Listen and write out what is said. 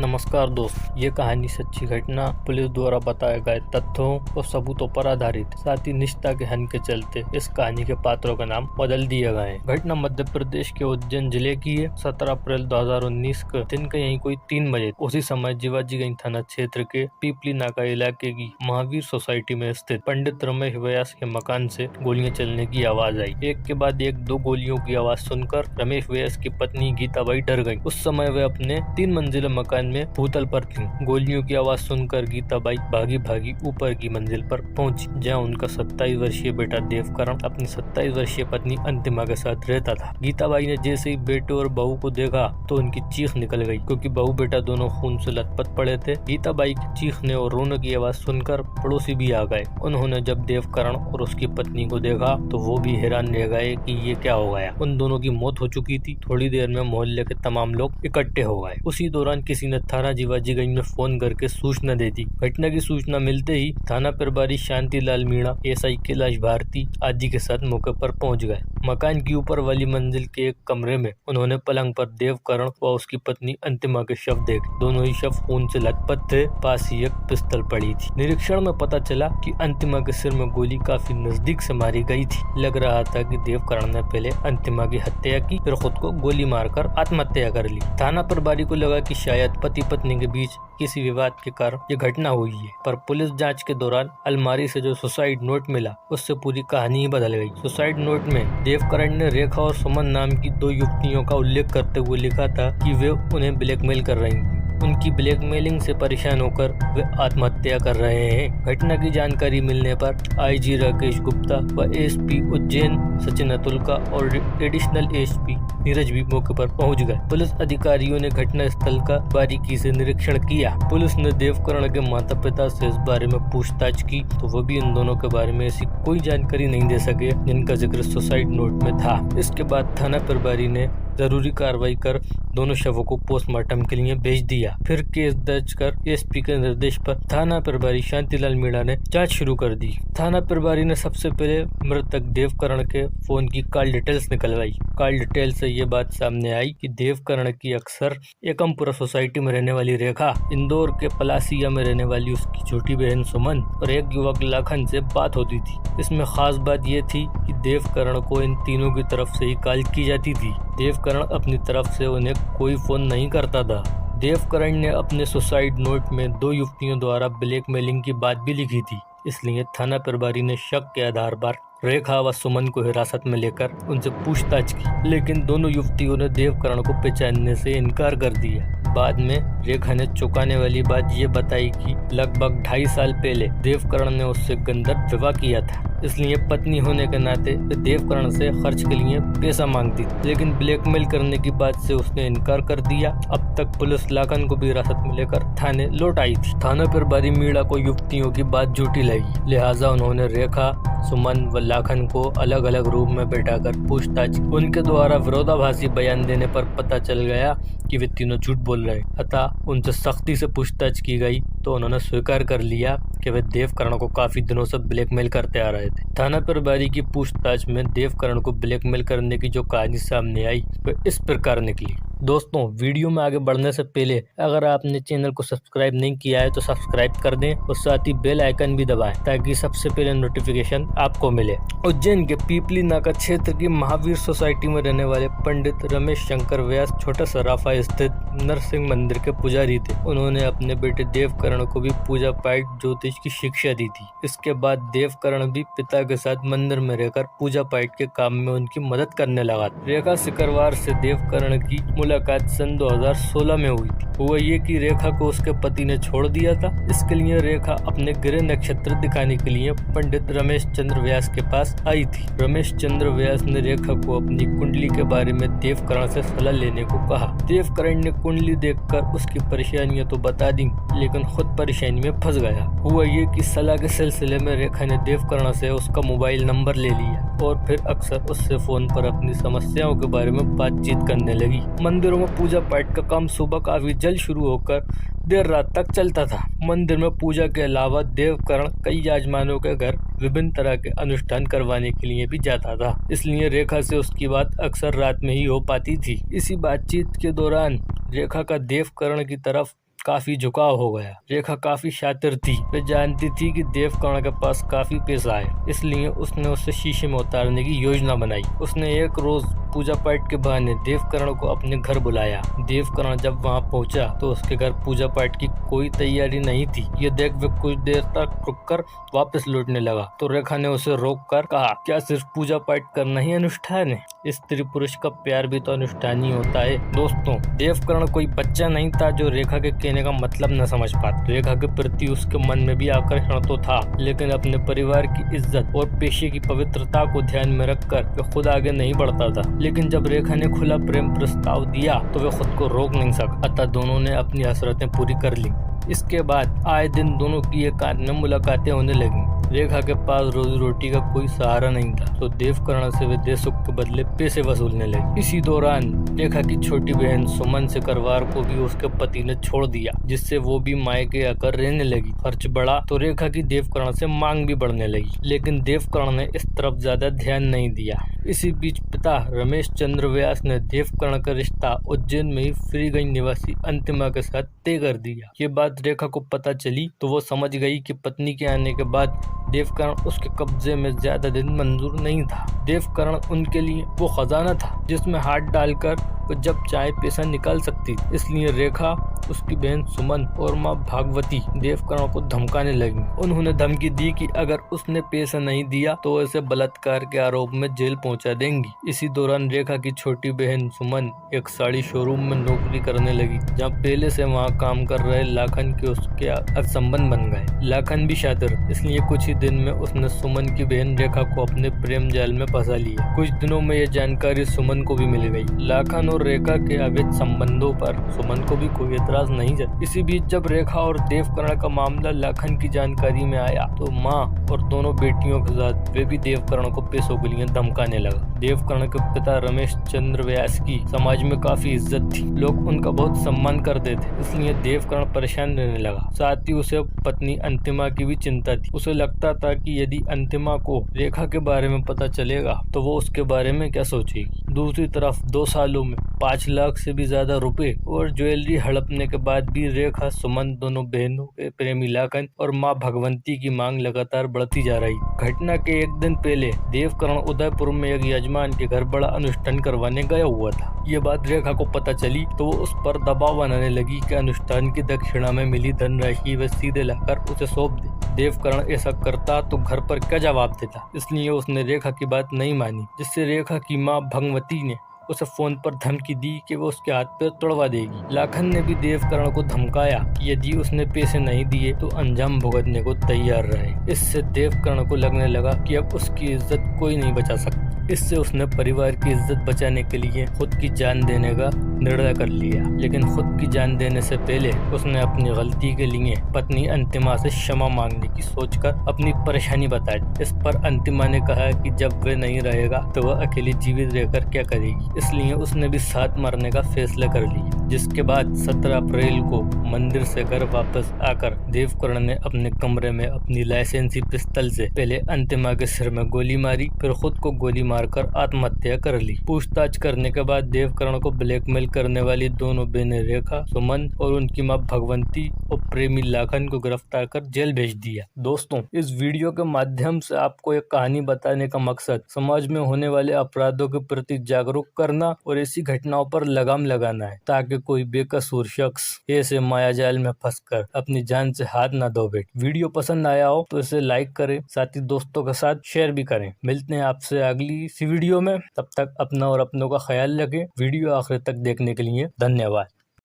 नमस्कार दोस्त, ये कहानी सच्ची घटना, पुलिस द्वारा बताए गए तथ्यों और सबूतों पर आधारित, साथ ही निष्ठा के हन के चलते इस कहानी के पात्रों का नाम बदल दिए गए हैं। घटना मध्य प्रदेश के उज्जैन जिले की है। 17 अप्रैल 2019 को दिन के यहीं कोई 3 बजे उसी समय जीवाजीगंज थाना क्षेत्र के पीपली नाका इलाके की महावीर सोसाइटी में स्थित पंडित रमेश व्यास के मकान से गोलियां चलने की आवाज आई। एक के बाद एक 2 गोलियों की आवाज सुनकर रमेश व्यास की पत्नी गीताबाई डर गई। उस समय वे अपने 3 मंजिला मकान में भूतल पर थी। गोलियों की आवाज सुनकर गीताबाई भागी भागी ऊपर की मंजिल पर पहुंची, जहां उनका 27 वर्षीय बेटा देवकरण अपनी 27 वर्षीय पत्नी अंतिमा के साथ रहता था। गीताबाई ने जैसे ही बेटे और बहू को देखा तो उनकी चीख निकल गई, क्योंकि बहू बेटा दोनों खून से लथपथ पड़े थे। गीताबाई की चीखने और रोने की आवाज सुनकर पड़ोसी भी आ गए। उन्होंने जब देवकरण और उसकी पत्नी को देखा तो वो भी हैरान रह गए कि ये क्या हो गया। उन दोनों की मौत हो चुकी थी। थोड़ी देर में मोहल्ले के तमाम लोग इकट्ठे हो गए। उसी दौरान किसी ने थाना जीवाजीगंज में फोन करके सूचना दे दी। घटना की सूचना मिलते ही थाना प्रभारी शांतिलाल मीणा, एसआई कैलाश भारती आदि के साथ मौके पर पहुंच गए। मकान की ऊपर वाली मंजिल के एक कमरे में उन्होंने पलंग पर देवकरण व उसकी पत्नी अंतिमा के शव देखे। दोनों ही शव खून से लथपथ थे। पास ही एक पिस्तौल पड़ी थी। निरीक्षण में पता चला कि अंतिमा के सिर में गोली काफी नजदीक से मारी गई थी। लग रहा था कि देवकरण ने पहले अंतिमा की हत्या की, फिर खुद को गोली मारकर आत्महत्या कर ली। थाना प्रभारी को लगा कि शायद पति पत्नी के बीच किसी विवाद के कारण ये घटना हुई है, पर पुलिस जांच के दौरान अलमारी से जो सुसाइड नोट मिला उससे पूरी कहानी ही बदल गई। सुसाइड नोट में देवकरण ने रेखा और सुमन नाम की 2 युवतियों का उल्लेख करते हुए लिखा था कि वे उन्हें ब्लैकमेल कर रही थी। उनकी ब्लैकमेलिंग से परेशान होकर वे आत्महत्या कर रहे हैं। घटना की जानकारी मिलने पर आईजी राकेश गुप्ता व एसपी उज्जैन सचिन अतुलका और एडिशनल एसपी नीरज भी मौके पर पहुंच गए। पुलिस अधिकारियों ने घटना स्थल का बारीकी से निरीक्षण किया। पुलिस ने देवकरण के माता पिता से इस बारे में पूछताछ की तो वो भी इन दोनों के बारे में ऐसी कोई जानकारी नहीं दे सके जिनका जिक्र सुसाइड नोट में था। इसके बाद थाना प्रभारी ने जरूरी कार्रवाई कर दोनों शवों को पोस्टमार्टम के लिए भेज दिया। फिर केस दर्ज कर एसपी के निर्देश पर थाना प्रभारी शांतिलाल मीणा ने जांच शुरू कर दी। थाना प्रभारी ने सबसे पहले मृतक देवकरण के फोन की कॉल डिटेल्स निकलवाई। कॉल डिटेल से ये बात सामने आई कि देवकरण की अक्सर एकमपुरा सोसाइटी में रहने वाली रेखा, इंदौर के पलासिया में रहने वाली उसकी छोटी बहन सुमन और एक युवक लाखन से बात होती थी। इसमें खास बात ये थी कि देवकरण को इन तीनों की तरफ से ही कॉल की जाती थी। देवकरण अपनी तरफ से उन्हें कोई फोन नहीं करता था। देवकरण ने अपने सुसाइड नोट में 2 युवतियों द्वारा ब्लैकमेलिंग की बात भी लिखी थी। इसलिए थाना प्रभारी ने शक के आधार पर रेखा व सुमन को हिरासत में लेकर उनसे पूछताछ की, लेकिन दोनों युवतियों ने देवकरण को पहचानने से इनकार कर दिया। बाद में रेखा ने चौंकाने वाली बात ये बताई कि लगभग 2.5 साल पहले देवकरण ने उससे गंधर्व विवाह किया था, इसलिए पत्नी होने के नाते वे देवकरण से खर्च के लिए पैसा मांगती, लेकिन ब्लैकमेल करने की बात से उसने इनकार कर दिया। अब तक पुलिस लाखन को भी हिरासत में लेकर थाने लौट आई थी। थाना प्रभारी मीणा को युवतियों की बात झूठी लगी, लिहाजा उन्होंने रेखा, सुमन व लाखन को अलग अलग रूम में बैठाकर पूछताछ। उनके द्वारा विरोधाभासी बयान देने पर पता चल गया कि वे तीनों झूठ बोल रहे। अतः उनसे सख्ती से पूछताछ की गई तो उन्होंने स्वीकार कर लिया कि वे देवकरण को काफी दिनों से ब्लैकमेल करते आ रहे थे। थाना प्रभारी की पूछताछ में देवकरण को ब्लैकमेल करने की जो कहानी सामने आई वह इस प्रकार निकली। दोस्तों, वीडियो में आगे बढ़ने से पहले अगर आपने चैनल को सब्सक्राइब नहीं किया है तो सब्सक्राइब कर दें और साथ ही बेल आइकन भी दबाएं ताकि सबसे पहले नोटिफिकेशन आपको मिले। उज्जैन के पीपली नाका क्षेत्र की महावीर सोसाइटी में रहने वाले पंडित रमेश शंकर व्यास छोटा सराफा स्थित नरसिंह मंदिर के पुजारी थे। उन्होंने अपने बेटे देवकरण को भी पूजा पाठ ज्योतिष की शिक्षा दी थी। इसके बाद देवकरण भी पिता के साथ मंदिर में रहकर पूजा पाठ के काम में उनकी मदद करने लगा। रेखा सिकरवार से देवकरण की मुलाकात सन 2016 में हुई थी। हुआ ये कि रेखा को उसके पति ने छोड़ दिया था। इसके लिए रेखा अपने गृह नक्षत्र दिखाने के लिए पंडित रमेश चंद्र व्यास के पास आई थी। रमेश चंद्र व्यास ने रेखा को अपनी कुंडली के बारे में देवकरण से सलाह लेने को कहा। देवकरण ने कुंडली देखकर उसकी परेशानियां तो बता दी, लेकिन खुद परेशानी में फंस गया। हुआ ये कि सलाह के सिलसिले में रेखा ने देवकरण से उसका मोबाइल नंबर ले लिया और फिर अक्सर उससे फोन पर अपनी समस्याओं के बारे में बातचीत करने लगी। मंदिरों में पूजा पाठ का काम सुबह काफी जल्द शुरू होकर देर रात तक चलता था। मंदिर में पूजा के अलावा देवकरण कई यजमानों के घर विभिन्न तरह के अनुष्ठान करवाने के लिए भी जाता था, इसलिए रेखा से उसकी बात अक्सर रात में ही हो पाती थी। इसी बातचीत के दौरान रेखा का देवकरण की तरफ काफी झुकाव हो गया। रेखा काफी शातिर थी, वे जानती थी कि देवकर्ण के पास काफी पैसा है, इसलिए उसने उसे शीशे में उतारने की योजना बनाई। उसने एक रोज पूजा पाठ के बहाने देवकर्ण को अपने घर बुलाया। देवकर्ण जब वहां पहुंचा तो उसके घर पूजा पाठ की कोई तैयारी नहीं थी। ये देख वे कुछ देर तक रुककर वापस लौटने लगा तो रेखा ने उसे रोककर कहा, क्या सिर्फ पूजा पाठ करना ही अनुष्ठान है? स्त्री पुरुष का प्यार भी तो अनुष्ठान ही होता है। दोस्तों, देवकर्ण कोई बच्चा नहीं था जो रेखा के कहने का मतलब न समझ पाता। रेखा के प्रति उसके मन में भी आकर्षण तो था, लेकिन अपने परिवार की इज्जत और पेशे की पवित्रता को ध्यान में रखकर वे खुद आगे नहीं बढ़ता था। लेकिन जब रेखा ने खुला प्रेम प्रस्ताव दिया तो वे खुद को रोक नहीं सका, अतः दोनों ने अपनी हसरतें पूरी कर ली। इसके बाद आए दिन दोनों की एकांत में मुलाकातें होने लगी। रेखा के पास रोजी रोटी का कोई सहारा नहीं था तो देवकर्ण से वे दे सुख के बदले पैसे वसूलने लगी। इसी दौरान रेखा की छोटी बहन सुमन सिकरवार को भी उसके पति ने छोड़ दिया, जिससे वो भी मायके आकर रहने लगी। खर्च बढ़ा तो रेखा की देवकर्ण से मांग भी बढ़ने लगी, लेकिन देवकर्ण ने इस तरफ ज्यादा ध्यान नहीं दिया। इसी बीच पिता रमेश चंद्र व्यास ने देवकर्ण का रिश्ता उज्जैन में ही फ्रीगंज निवासी अंतिमा के साथ तय कर दिया। ये बात रेखा को पता चली तो वो समझ गई कि पत्नी के आने के बाद देवकर्ण उसके कब्जे में ज्यादा दिन मंजूर नहीं था। देवकर्ण उनके लिए वो खजाना था जिसमें हाथ डालकर वो जब चाहे पैसा निकाल सकती। इसलिए रेखा, उसकी बहन सुमन और माँ भागवती देवकर्ण को धमकाने लगी। उन्होंने धमकी दी कि अगर उसने पैसा नहीं दिया तो उसे बलात्कार के आरोप में जेल पहुंचा देंगी। इसी दौरान रेखा की छोटी बहन सुमन एक साड़ी शोरूम में नौकरी करने लगी, जहाँ पहले से वहाँ काम कर रहे लाखन के उसके अब संबंध बन गए। लाखन भी शातिर, इसलिए कुछ ही दिन में उसने सुमन की बहन रेखा को अपने प्रेम जाल में फंसा लिया। कुछ दिनों में ये जानकारी सुमन को भी मिल गई। लाखन और रेखा के अवैध संबंधों पर सुमन को भी कोई एतराज नहीं था। इसी बीच जब रेखा और देवकर्ण का मामला लाखन की जानकारी में आया तो माँ और दोनों बेटियों के साथ वे भी देवकर्ण को पैसों के लिए धमकाने लगा। देवकर्ण के पिता रमेश चंद्र व्यास की समाज में काफी इज्जत थी, लोग उनका बहुत सम्मान करते थे, इसलिए देवकर्ण परेशान रहने लगा। साथ ही उसे पत्नी अंतिमा की भी चिंता थी। उसे लगता था कि यदि अंतिमा को रेखा के बारे में पता चलेगा तो वो उसके बारे में क्या सोचेगी। दूसरी तरफ 2 सालों में 5 लाख से भी ज्यादा रुपए और ज्वेलरी हड़पने के बाद भी रेखा, सुमन, दोनों बहनों के प्रेमी लाखन और माँ भगवंती की मांग लगातार बढ़ती जा रही। घटना के एक दिन पहले देवकर्ण उदयपुर में एक यजमान के घर बड़ा अनुष्ठान करवाने गया हुआ था। ये बात रेखा को पता चली तो वो उस पर दबाव बनाने लगी कि अनुष्ठान की दक्षिणा में मिली धनराशि वे सीधे लाकर उसे सौंप दे। देवकर्ण ऐसा करता तो घर पर क्या जवाब देता, इसलिए उसने रेखा की बात नहीं मानी, जिससे रेखा की माँ भगवती ने उसे फोन पर धमकी दी कि वो उसके हाथ पैर तोड़वा देगी। लाखन ने भी देवकर्ण को धमकाया कि यदि उसने पैसे नहीं दिए तो अंजाम भुगतने को तैयार रहे। इससे देवकर्ण को लगने लगा कि अब उसकी इज्जत कोई नहीं बचा सकता। इससे उसने परिवार की इज्जत बचाने के लिए खुद की जान देने का निर्णय कर लिया। लेकिन खुद की जान देने से पहले उसने अपनी गलती के लिए पत्नी अंतिमा से क्षमा मांगने की सोचकर अपनी परेशानी बताई। इस पर अंतिमा ने कहा कि जब वे नहीं रहेगा तो वह अकेली जीवित रहकर क्या करेगी, इसलिए उसने भी साथ मरने का फैसला कर लिया। जिसके बाद 17 अप्रैल को मंदिर से घर वापस आकर देवकर्ण ने अपने कमरे में अपनी लाइसेंसी पिस्तल से पहले अंतिमा के सिर में गोली मारी, फिर खुद को गोली मारकर आत्महत्या कर ली। पूछताछ करने के बाद देवकर्ण को ब्लैकमेल करने वाली दोनों बहनें रेखा, सुमन और उनकी मां भगवंती और प्रेमी लाखन को गिरफ्तार कर जेल भेज दिया। दोस्तों, इस वीडियो के माध्यम से आपको एक कहानी बताने का मकसद समाज में होने वाले अपराधों के प्रति जागरूक करना और ऐसी घटनाओं पर लगाम लगाना है, ताकि कोई बेकसूर शख्स ऐसे मायाजाल में फंसकर अपनी जान से हाथ न धो बैठे। वीडियो पसंद आया हो तो इसे लाइक करें, साथ ही दोस्तों के साथ शेयर भी करें। मिलते हैं आपसे अगली इसी वीडियो में, तब तक अपना और अपनों का ख्याल रखें। वीडियो आखिर तक देखने के लिए धन्यवाद।